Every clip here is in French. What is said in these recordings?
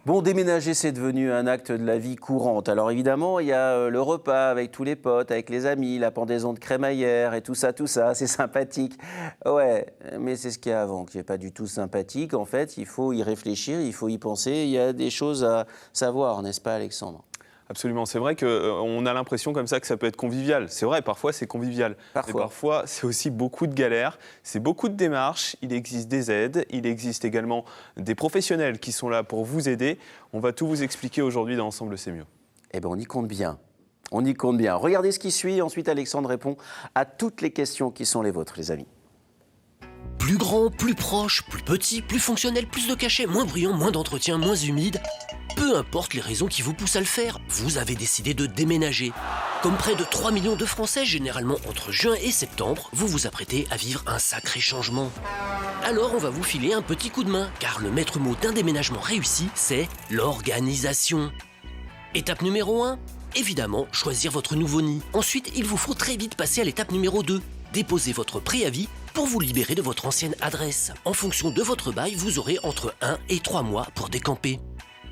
Bon, déménager, c'est devenu un acte de la vie courante. Alors évidemment, il y a le repas avec tous les potes, avec les amis, la pendaison de crémaillère et tout ça, c'est sympathique. Ouais, mais c'est ce qu'il y a avant qui n'est pas du tout sympathique. En fait, il faut y réfléchir, il faut y penser. Il y a des choses à savoir, n'est-ce pas, Alexandre? Absolument, c'est vrai qu'on a l'impression comme ça que ça peut être convivial. C'est vrai, parfois c'est convivial. Mais parfois c'est aussi beaucoup de galères, c'est beaucoup de démarches. Il existe des aides, il existe également des professionnels qui sont là pour vous aider. On va tout vous expliquer aujourd'hui dans Ensemble c'est mieux. Eh bien on y compte bien, on y compte bien. Regardez ce qui suit, ensuite Alexandre répond à toutes les questions qui sont les vôtres, les amis. Plus grand, plus proche, plus petit, plus fonctionnel, plus de cachet, moins bruyant, moins d'entretien, moins humide. Peu importe les raisons qui vous poussent à le faire, vous avez décidé de déménager. Comme près de 3 millions de Français, généralement entre juin et septembre, vous vous apprêtez à vivre un sacré changement. Alors on va vous filer un petit coup de main, car le maître mot d'un déménagement réussi, c'est l'organisation. Étape numéro 1, évidemment, choisir votre nouveau nid. Ensuite, il vous faut très vite passer à l'étape numéro 2, déposer votre préavis pour vous libérer de votre ancienne adresse. En fonction de votre bail, vous aurez entre 1 et 3 mois pour décamper.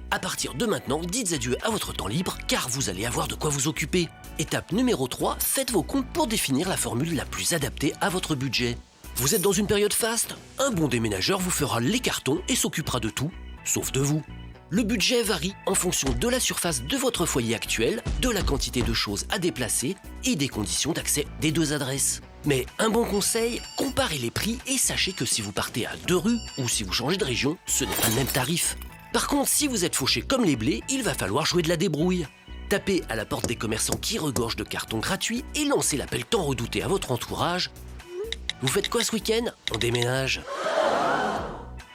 À partir de maintenant, dites adieu à votre temps libre, car vous allez avoir de quoi vous occuper. Étape numéro 3, faites vos comptes pour définir la formule la plus adaptée à votre budget. Vous êtes dans une période faste? Un bon déménageur vous fera les cartons et s'occupera de tout, sauf de vous. Le budget varie en fonction de la surface de votre foyer actuel, de la quantité de choses à déplacer et des conditions d'accès des deux adresses. Mais un bon conseil, comparez les prix et sachez que si vous partez à 2 rues ou si vous changez de région, ce n'est pas le même tarif. Par contre, si vous êtes fauché comme les blés, il va falloir jouer de la débrouille. Tapez à la porte des commerçants qui regorgent de cartons gratuits et lancez l'appel tant redouté à votre entourage. Vous faites quoi ce week-end? On déménage.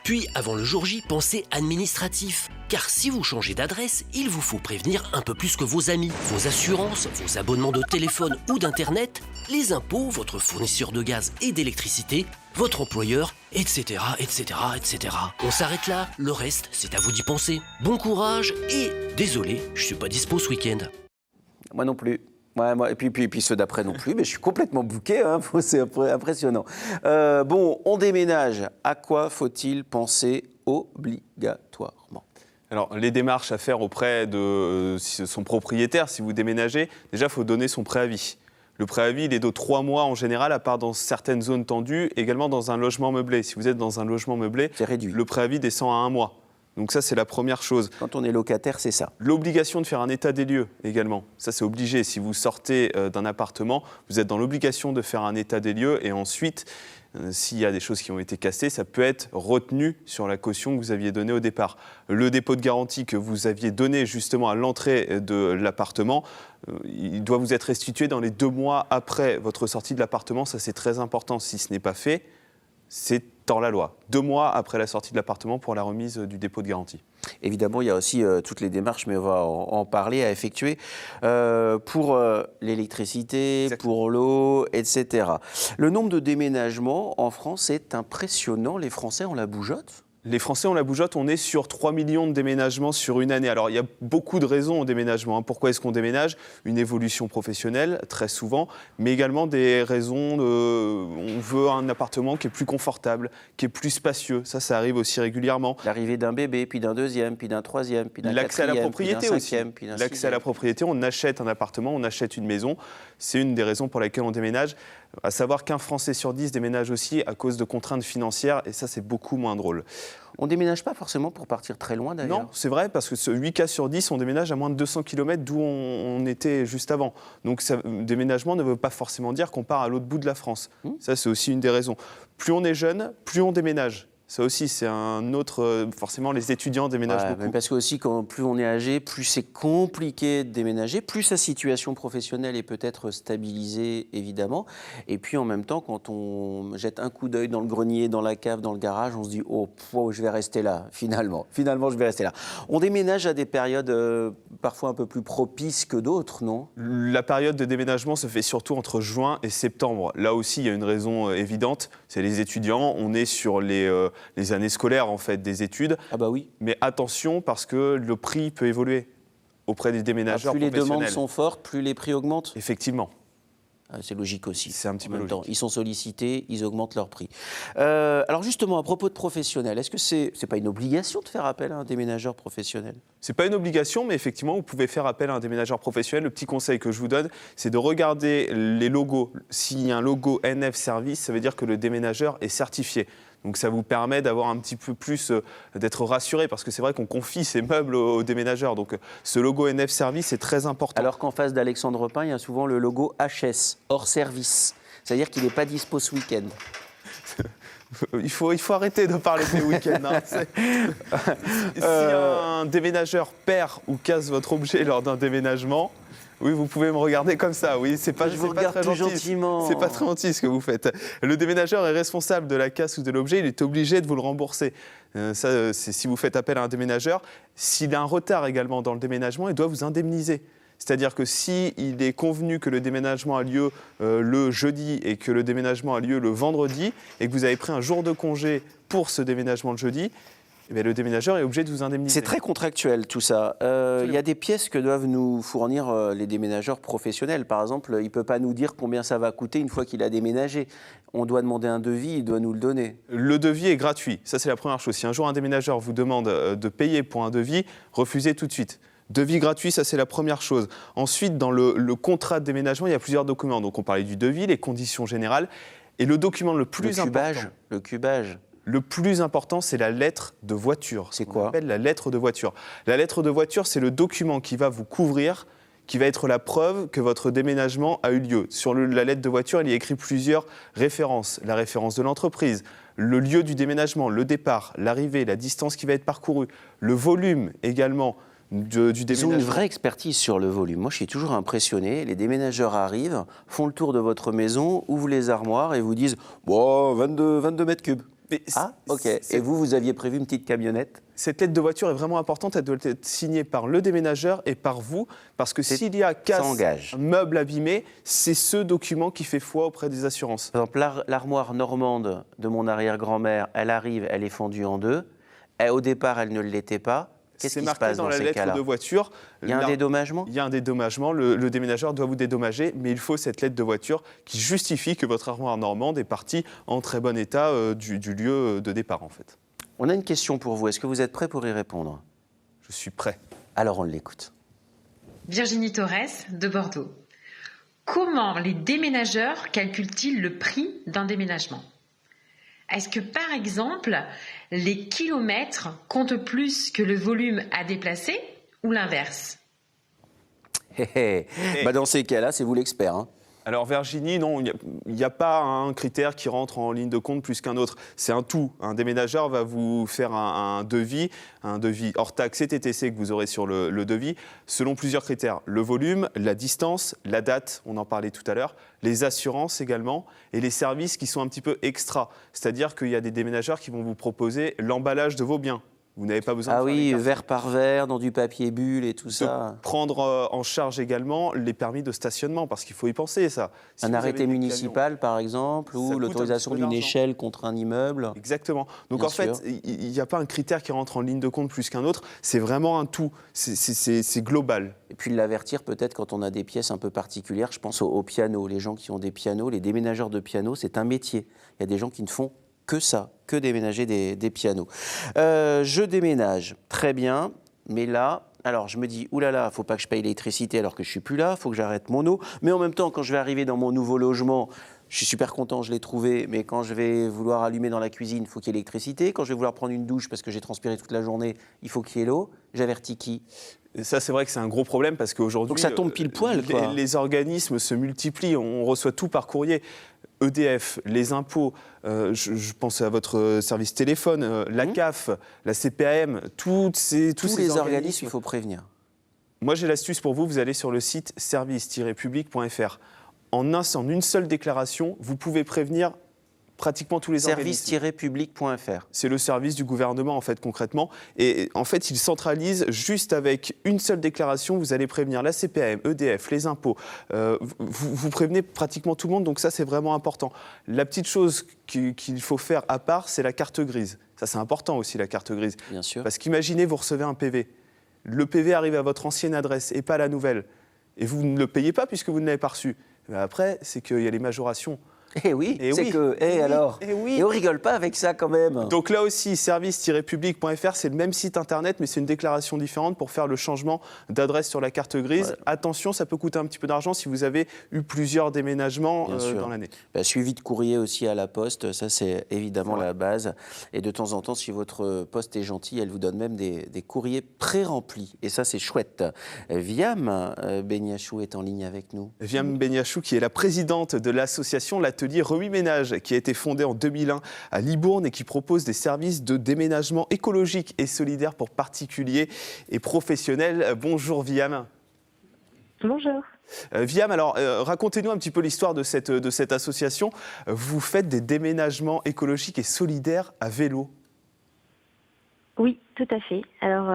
Puis, avant le jour J, pensez administratif. Car si vous changez d'adresse, il vous faut prévenir un peu plus que vos amis, vos assurances, vos abonnements de téléphone ou d'internet, les impôts, votre fournisseur de gaz et d'électricité, votre employeur, etc., etc., etc. On s'arrête là, le reste, c'est à vous d'y penser. Bon courage et désolé, je suis pas dispo ce week-end. Moi non plus. Ouais, moi, et puis ceux d'après non plus, mais je suis complètement bouqué, hein, c'est impressionnant. Bon, on déménage. À quoi faut-il penser obligatoirement? Alors, les démarches à faire auprès de son propriétaire, si vous déménagez, déjà, il faut donner son préavis. Le préavis, il est de 3 mois en général, à part dans certaines zones tendues, également dans un logement meublé. Si vous êtes dans un logement meublé, c'est réduit. Le préavis descend à 1 mois. Donc ça, c'est la première chose. Quand on est locataire, c'est ça. L'obligation de faire un état des lieux également. Ça, c'est obligé. Si vous sortez d'un appartement, vous êtes dans l'obligation de faire un état des lieux. Et ensuite, s'il y a des choses qui ont été cassées, ça peut être retenu sur la caution que vous aviez donnée au départ. Le dépôt de garantie que vous aviez donné justement à l'entrée de l'appartement, il doit vous être restitué dans les 2 mois après votre sortie de l'appartement. Ça, c'est très important. Si ce n'est pas fait, c'est hors la loi. 2 mois après la sortie de l'appartement pour la remise du dépôt de garantie. Évidemment, il y a aussi toutes les démarches, mais on va en parler, à effectuer pour l'électricité, pour l'eau, etc. Le nombre de déménagements en France est impressionnant. Les Français ont la bougeotte? Les Français ont la bougeotte, on est sur 3 millions de déménagements sur une année. Alors, il y a beaucoup de raisons au déménagement. Pourquoi est-ce qu'on déménage? Une évolution professionnelle, très souvent, mais également des raisons on veut un appartement qui est plus confortable, qui est plus spacieux. Ça arrive aussi régulièrement. L'arrivée d'un bébé, puis d'un deuxième, puis d'un troisième, puis d'un l'accès à la quatrième, propriété puis d'un aussi. cinquième, puis d'un L'accès sixième. à la propriété, on achète un appartement, on achète une maison. C'est une des raisons pour lesquelles on déménage. À savoir qu'un Français sur 10 déménage aussi à cause de contraintes financières, et ça, c'est beaucoup moins drôle. On ne déménage pas forcément pour partir très loin d'ailleurs. Non, c'est vrai, parce que 8 cas sur 10, on déménage à moins de 200 km d'où on était juste avant. Donc, déménagement ne veut pas forcément dire qu'on part à l'autre bout de la France. Ça, c'est aussi une des raisons. Plus on est jeune, plus on déménage. Ça aussi, c'est un autre... forcément, les étudiants déménagent beaucoup. Parce que aussi, plus on est âgé, plus c'est compliqué de déménager, plus sa situation professionnelle est peut-être stabilisée, évidemment. Et puis, en même temps, quand on jette un coup d'œil dans le grenier, dans la cave, dans le garage, on se dit « Oh, je vais rester là, finalement. Finalement, je vais rester là. » On déménage à des périodes parfois un peu plus propices que d'autres, non? La période de déménagement se fait surtout entre juin et septembre. Là aussi, il y a une raison évidente, c'est les étudiants. On est sur les années scolaires en fait, des études. Ah bah oui. Mais attention, parce que le prix peut évoluer auprès des déménageurs plus les professionnels. demandes sont fortes, plus les prix augmentent. Effectivement. C'est logique aussi. C'est un petit peu même temps, logique. ils sont sollicités, ils augmentent leur prix. Alors justement, à propos de professionnels, est-ce que c'est pas une obligation de faire appel à un déménageur professionnel? C'est pas une obligation, mais effectivement, vous pouvez faire appel à un déménageur professionnel. Le petit conseil que je vous donne, c'est de regarder les logos. S'il y a un logo NF Service, ça veut dire que le déménageur est certifié. Donc ça vous permet d'avoir un petit peu plus, d'être rassuré, parce que c'est vrai qu'on confie ces meubles aux déménageurs. Donc ce logo NF Service est très important. Alors qu'en face d'Alexandre Pin, il y a souvent le logo HS, hors service. C'est-à-dire qu'il n'est pas dispo ce week-end. Il faut arrêter de parler des week-ends. Hein. Si un déménageur perd ou casse votre objet lors d'un déménagement, oui, vous pouvez me regarder comme ça. Oui, c'est pas, Je vous c'est pas regarde très tout gentil. gentiment. C'est pas très gentil ce que vous faites. Le déménageur est responsable de la casse ou de l'objet. Il est obligé de vous le rembourser. Ça, c'est si vous faites appel à un déménageur. S'il a un retard également dans le déménagement, il doit vous indemniser. C'est-à-dire que s'il est convenu que le déménagement a lieu le jeudi et que le déménagement a lieu le vendredi et que vous avez pris un jour de congé pour ce déménagement le jeudi, eh bien, le déménageur est obligé de vous indemniser. C'est très contractuel tout ça. Il y a des pièces que doivent nous fournir les déménageurs professionnels. Par exemple, il ne peut pas nous dire combien ça va coûter une fois qu'il a déménagé. On doit demander un devis, il doit nous le donner. Le devis est gratuit. Ça, c'est la première chose. Si un jour un déménageur vous demande de payer pour un devis, refusez tout de suite. Devis gratuit, ça c'est la première chose. Ensuite, dans le contrat de déménagement, il y a plusieurs documents. Donc on parlait du devis, les conditions générales. Et le document le plus important... Le cubage. Le plus important, c'est la lettre de voiture. C'est quoi ? On appelle la lettre de voiture. La lettre de voiture, c'est le document qui va vous couvrir, qui va être la preuve que votre déménagement a eu lieu. Sur la lettre de voiture, il y a écrit plusieurs références. La référence de l'entreprise, le lieu du déménagement, le départ, l'arrivée, la distance qui va être parcourue, le volume également du déménagement. Ils ont une vraie expertise sur le volume. Moi, je suis toujours impressionné. Les déménageurs arrivent, font le tour de votre maison, ouvrent les armoires et vous disent bon, 22 mètres cubes. Ah, ok. Et vous aviez prévu une petite camionnette ? Cette lettre de voiture est vraiment importante. Elle doit être signée par le déménageur et par vous. Parce que s'il y a casse, meuble abîmé, c'est ce document qui fait foi auprès des assurances. Par exemple, l'armoire normande de mon arrière-grand-mère, elle arrive, elle est fendue en deux. Et au départ, elle ne l'était pas. Qu'est-ce qui se passe dans ces cas-là ? C'est marqué dans la lettre de voiture. Il y a un dédommagement ? Il y a un dédommagement. Le déménageur doit vous dédommager, mais il faut cette lettre de voiture qui justifie que votre armoire normande est partie en très bon état du lieu de départ, en fait. On a une question pour vous. Est-ce que vous êtes prêt pour y répondre ? Je suis prêt. Alors on l'écoute. Virginie Torres de Bordeaux. Comment les déménageurs calculent-ils le prix d'un déménagement ? Est-ce que, par exemple, les kilomètres comptent plus que le volume à déplacer ou l'inverse ? Dans ces cas-là, c'est vous l'expert. Hein. Alors Virginie, non, il n'y a pas un critère qui rentre en ligne de compte plus qu'un autre. C'est un tout. Un déménageur va vous faire un devis hors taxe et TTC que vous aurez sur le devis, selon plusieurs critères. Le volume, la distance, la date, on en parlait tout à l'heure, les assurances également, et les services qui sont un petit peu extra. C'est-à-dire qu'il y a des déménageurs qui vont vous proposer l'emballage de vos biens. Vous n'avez pas besoin de faire les verre par verre, dans du papier bulle et tout ça. Prendre en charge également les permis de stationnement, parce qu'il faut y penser, ça. Si un arrêté municipal, par exemple, ou l'autorisation d'une échelle contre un immeuble. Exactement. Donc fait, il n'y a pas un critère qui rentre en ligne de compte plus qu'un autre. C'est vraiment un tout. C'est global. Et puis l'avertir peut-être quand on a des pièces un peu particulières. Je pense au piano. Les gens qui ont des pianos, les déménageurs de pianos, c'est un métier. Il y a des gens qui ne font que ça, que déménager des pianos. Je déménage, très bien, mais là, alors je me dis, oulala, faut pas que je paye l'électricité alors que je suis plus là, faut que j'arrête mon eau, mais en même temps, quand je vais arriver dans mon nouveau logement, je suis super content, je l'ai trouvé, mais quand je vais vouloir allumer dans la cuisine, il faut qu'il y ait l'électricité, quand je vais vouloir prendre une douche parce que j'ai transpiré toute la journée, il faut qu'il y ait l'eau, j'avertis qui ? Et ça, c'est vrai que c'est un gros problème parce qu'aujourd'hui... Donc ça tombe pile poil, quoi. Les organismes se multiplient, on reçoit tout par courrier. EDF, les impôts, je pense à votre service téléphone, la CAF, la CPAM, tous les organismes, il faut prévenir. Moi, j'ai l'astuce pour vous, vous allez sur le site service-public.fr. En une seule déclaration, vous pouvez prévenir pratiquement tous les organismes. Service-public.fr. C'est le service du gouvernement, en fait, concrètement. Et en fait, il centralise juste avec une seule déclaration. Vous allez prévenir la CPAM, EDF, les impôts. Vous prévenez pratiquement tout le monde, donc ça, c'est vraiment important. La petite chose qu'il faut faire à part, c'est la carte grise. Ça, c'est important aussi, la carte grise. Bien sûr. Parce qu'imaginez, vous recevez un PV. Le PV arrive à votre ancienne adresse et pas à la nouvelle. Et vous ne le payez pas puisque vous ne l'avez pas reçu. Mais après, c'est qu'il y a les majorations. Eh oui, Et c'est oui, que, et oui, alors, et oui. et on rigole pas avec ça quand même. Donc là aussi, service-public.fr, c'est le même site internet, mais c'est une déclaration différente pour faire le changement d'adresse sur la carte grise. Ouais. Attention, ça peut coûter un petit peu d'argent si vous avez eu plusieurs déménagements Bien sûr. dans l'année. Suivi de courrier aussi à la poste, ça c'est évidemment Ouais. la base. Et de temps en temps, si votre poste est gentil, elle vous donne même des courriers pré-remplis. Et ça c'est chouette. Viam Beniachou est en ligne avec nous. Viam Beniachou, qui est la présidente de l'association L'Atelier Remis Ménage, qui a été fondée en 2001 à Libourne et qui propose des services de déménagement écologique et solidaire pour particuliers et professionnels. Bonjour Viam. Bonjour. Viam, alors racontez-nous un petit peu l'histoire de cette association. Vous faites des déménagements écologiques et solidaires à vélo. Oui, tout à fait. Alors,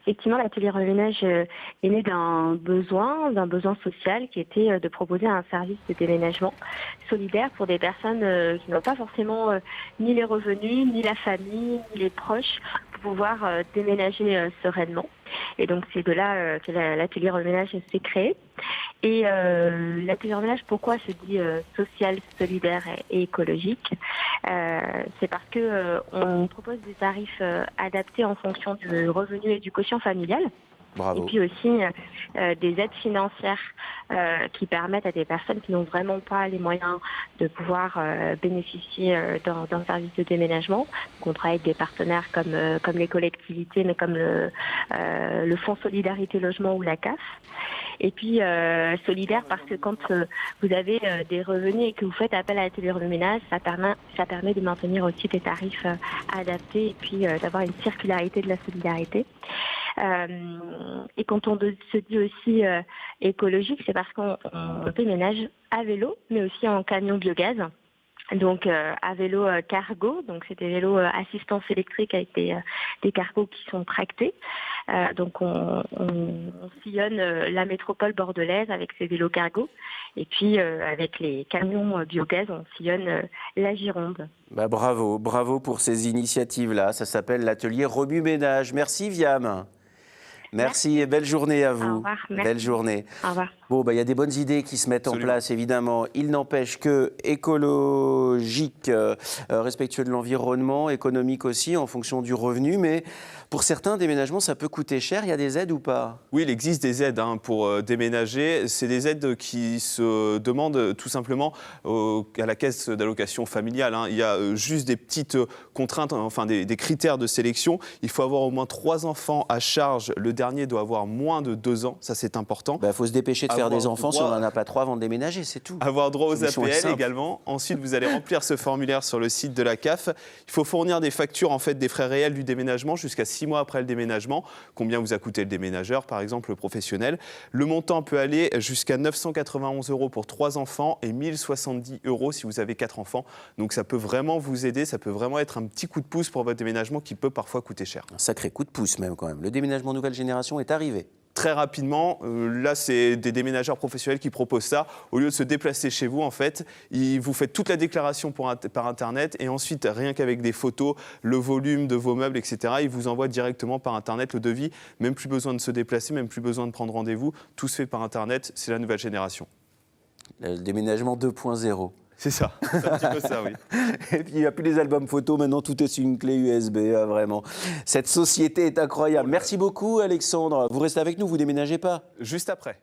effectivement, l'atelier reménage est né d'un besoin social qui était de proposer un service de déménagement solidaire pour des personnes qui n'ont pas forcément ni les revenus, ni la famille, ni les proches pour pouvoir déménager sereinement. Et donc, c'est de là que l'atelier reménage s'est créé. Et l'atelier reménage, pourquoi se dit social, solidaire et écologique? C'est parce que on propose des tarifs adaptés en fonction du revenu et du quotient familial. Bravo. Et puis aussi des aides financières qui permettent à des personnes qui n'ont vraiment pas les moyens de pouvoir bénéficier d'un service de déménagement. Donc on travaille avec des partenaires comme les collectivités, mais comme le Fonds Solidarité Logement ou la CAF. Et puis solidaire parce que quand vous avez des revenus et que vous faites appel à l'atelier reménage, ça permet de maintenir aussi des tarifs adaptés et puis d'avoir une circularité de la solidarité. Et quand on se dit aussi écologique, c'est parce qu'on déménage à vélo, mais aussi en camion biogaz. Donc à vélo cargo, donc c'est des vélos assistance électrique avec des cargos qui sont tractés. Donc on sillonne la métropole bordelaise avec ces vélos cargo. Et puis avec les camions biogaz, on sillonne la Gironde. Bravo pour ces initiatives-là. Ça s'appelle l'atelier Remue Ménage. Merci Viam. Merci et belle journée à vous. Au revoir. Merci. Belle journée. Au revoir. Bon, il y a des bonnes idées qui se mettent Absolument. en place, évidemment. Il n'empêche que écologique, respectueux de l'environnement, économique aussi, en fonction du revenu. Mais pour certains déménagements, ça peut coûter cher. Il y a des aides ou pas? Oui, il existe des aides pour déménager. C'est des aides qui se demandent tout simplement à la caisse d'allocation familiale. Il y a juste des petites contraintes, enfin des critères de sélection. Il faut avoir au moins 3 enfants à charge. Le dernier doit avoir moins de 2 ans. Ça, c'est important. Il faut se dépêcher de faire Avoir des enfants si on droit- n'en a pas 3 avant de déménager, c'est tout. Avoir droit aux Solution est APL simple. également. Ensuite, vous allez remplir ce formulaire sur le site de la CAF. Il faut fournir des factures en fait des frais réels du déménagement jusqu'à 6 mois après le déménagement. Combien vous a coûté le déménageur, par exemple le professionnel. Le montant peut aller jusqu'à 991 € pour 3 enfants et 1070 € si vous avez 4 enfants. Donc ça peut vraiment vous aider, ça peut vraiment être un petit coup de pouce pour votre déménagement qui peut parfois coûter cher. Un sacré coup de pouce même quand même. Le déménagement nouvelle génération est arrivé. Très rapidement, là c'est des déménageurs professionnels qui proposent ça. Au lieu de se déplacer chez vous, en fait, vous faites toute la déclaration par Internet et ensuite, rien qu'avec des photos, le volume de vos meubles, etc., ils vous envoient directement par Internet le devis. Même plus besoin de se déplacer, même plus besoin de prendre rendez-vous. Tout se fait par Internet, c'est la nouvelle génération. Le déménagement 2.0. C'est ça, c'est un petit peu ça, oui. Et puis il n'y a plus les albums photos, maintenant tout est sur une clé USB, vraiment. Cette société est incroyable. Merci beaucoup Alexandre. Vous restez avec nous, vous déménagez pas. Juste après.